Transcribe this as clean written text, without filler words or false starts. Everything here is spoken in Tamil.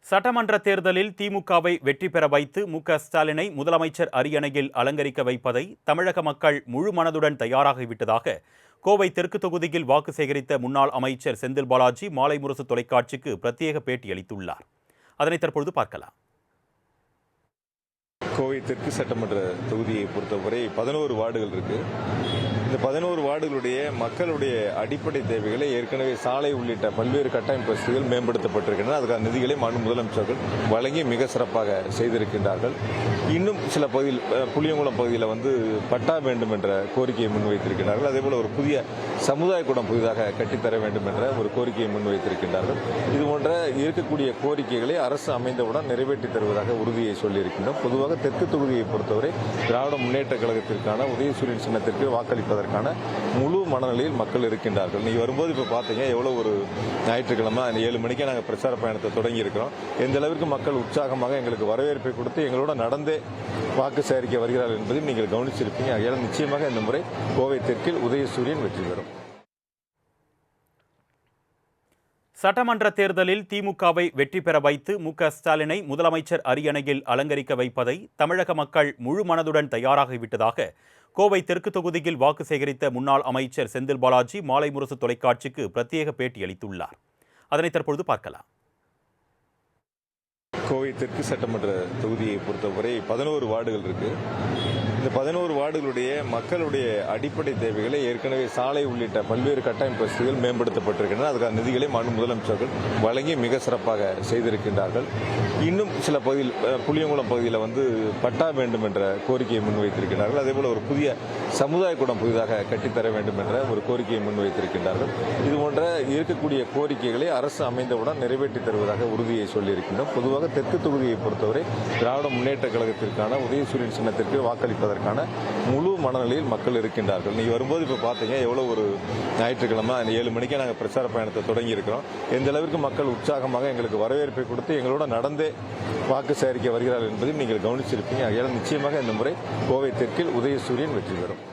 சட்டமன்ற தேர்தலில் திமுகவை வெற்றி பெற வைத்து மு.க.ஸ்டாலினை முதலமைச்சர் அரியணையில் அலங்கரிக்க வைப்பதை தமிழக மக்கள் முழு மனதுடன் தயாராகிவிட்டதாக கோவை தெற்கு தொகுதியில் வாக்கு சேகரித்த முன்னாள் அமைச்சர் செந்தில் பாலாஜி மாலை முரசு தொலைக்காட்சிக்கு பிரத்யேக பேட்டி அளித்துள்ளார். அதனை தற்பொழுது பார்க்கலாம். கோவை தெற்கு சட்டமன்ற தொகுதியை பொறுத்தவரை 11 வார்டுகள் இருக்கு. இந்த 11 வார்டுகளுடைய மக்களுடைய அடிப்படை தேவைகளை ஏற்கனவே சாலை உள்ளிட்ட பல்வேறு கட்டமைப்பு வசதிகள் மேம்படுத்தப்பட்டிருக்கின்றன. அதுக்கான நிதிகளை மாண்பு முதலமைச்சர்கள் வழங்கி மிக சிறப்பாக செய்திருக்கின்றார்கள். இன்னும் சில பகுதியில் புளியங்குளம் பகுதியில் பட்டா வேண்டும் என்ற கோரிக்கையை முன்வைத்திருக்கிறார்கள். அதேபோல ஒரு புதிய சமுதாய கூடம் புதிதாக கட்டித்தர வேண்டும் என்ற ஒரு கோரிக்கையை முன்வைத்திருக்கின்றார்கள். இது போன்ற இருக்கக்கூடிய கோரிக்கைகளை அரசு அமைந்தவுடன் நிறைவேற்றி தருவதாக உறுதியை சொல்லியிருக்கின்றோம். பொதுவாக தெற்கு தொகுதியை பொறுத்தவரை திராவிட முன்னேற்ற கழகத்திற்கான உதயசூரியன் சின்னத்திற்கு வாக்களிப்பதற்கான முழு மனநிலையில் மக்கள் இருக்கின்றார்கள். நீங்க வரும்போது இப்ப பாத்தீங்க எவ்வளவு ஒரு ஞாயிற்றுக்கிழமை 7 மணிக்கே நாங்கள் பிரச்சார பயணத்தை தொடங்கி இருக்கிறோம். எந்த அளவிற்கு மக்கள் உற்சாகமாக எங்களுக்கு வரவேற்பை கொடுத்து எங்களோட நடந்தே வாக்கு சேகரிக்க வருகிறார்கள் என்பதையும் நீங்கள் கவனிச்சிருப்பீங்க. ஆகையால் நிச்சயமாக இந்த முறை கோவை தெற்கில் உதயசூரியன் வெற்றி பெறும். சட்டமன்ற தேர்தலில் திமுகவை வெற்றி பெற வைத்து மு.க.ஸ்டாலினை முதலமைச்சர் அரியணையில் அலங்கரிக்க வைப்பதை தமிழக மக்கள் முழு மனதுடன் தயாராகிவிட்டதாக கோவை தெற்கு தொகுதியில் வாக்கு சேகரித்த முன்னாள் அமைச்சர் செந்தில் பாலாஜி மாலை முரசு தொலைக்காட்சிக்கு பிரத்யேக பேட்டி அளித்துள்ளார். அதனை தற்பொழுது பார்க்கலாம். கோவை தெற்கு சட்டமன்ற தொகுதியை பொறுத்தவரை 11 வார்டுகள் இருக்கு. இந்த 11 வார்டுகளுடைய மக்களுடைய அடிப்படை தேவைகளை ஏற்கனவே சாலை உள்ளிட்ட பல்வேறு கட்டமைப்பு வசதிகள் மேம்படுத்தப்பட்டிருக்கின்றன. அதுக்கான நிதிகளை மாண்பு முதலமைச்சர்கள் வழங்கி மிக சிறப்பாக செய்திருக்கின்றார்கள். இன்னும் சில பகுதியில் புளியங்குளம் பகுதியில் பட்டா வேண்டும் என்ற கோரிக்கையை முன்வைத்திருக்கிறார்கள். அதேபோல ஒரு புதிய சமுதாய கூடம் புதிதாக கட்டித்தர வேண்டும் என்ற ஒரு கோரிக்கையை முன்வைத்திருக்கின்றார்கள். இது போன்ற இருக்கக்கூடிய கோரிக்கைகளை அரசு அமைந்தவுடன் நிறைவேற்றி தருவதாக உறுதியை சொல்லியிருக்கின்றோம். பொதுவாக தெற்கு தொகுதியை பொறுத்தவரை திராவிட முன்னேற்ற கழகத்திற்கான உதயசூரியன் சின்னத்திற்கு வாக்களிப்பதற்கான முழு மனநிலையில் மக்கள் இருக்கின்றார்கள். நீங்க வரும்போது இப்ப பாத்தீங்க எவ்வளவு ஒரு ஞாயிற்றுக்கிழமை 7 மணிக்கே நாங்கள் பிரச்சார பயணத்தை தொடங்கி இருக்கிறோம். எந்த அளவிற்கு மக்கள் உற்சாகமாக எங்களுக்கு வரவேற்பை கொடுத்து எங்களோட நடந்தே வாக்கு சேகரிக்க வருகிறார்கள் என்பதையும் நீங்கள் கவனிச்சிருப்பீங்க. ஆகையால் நிச்சயமாக இந்த முறை கோவை தெற்கில் உதயசூரியன் வெற்றி பெறும்.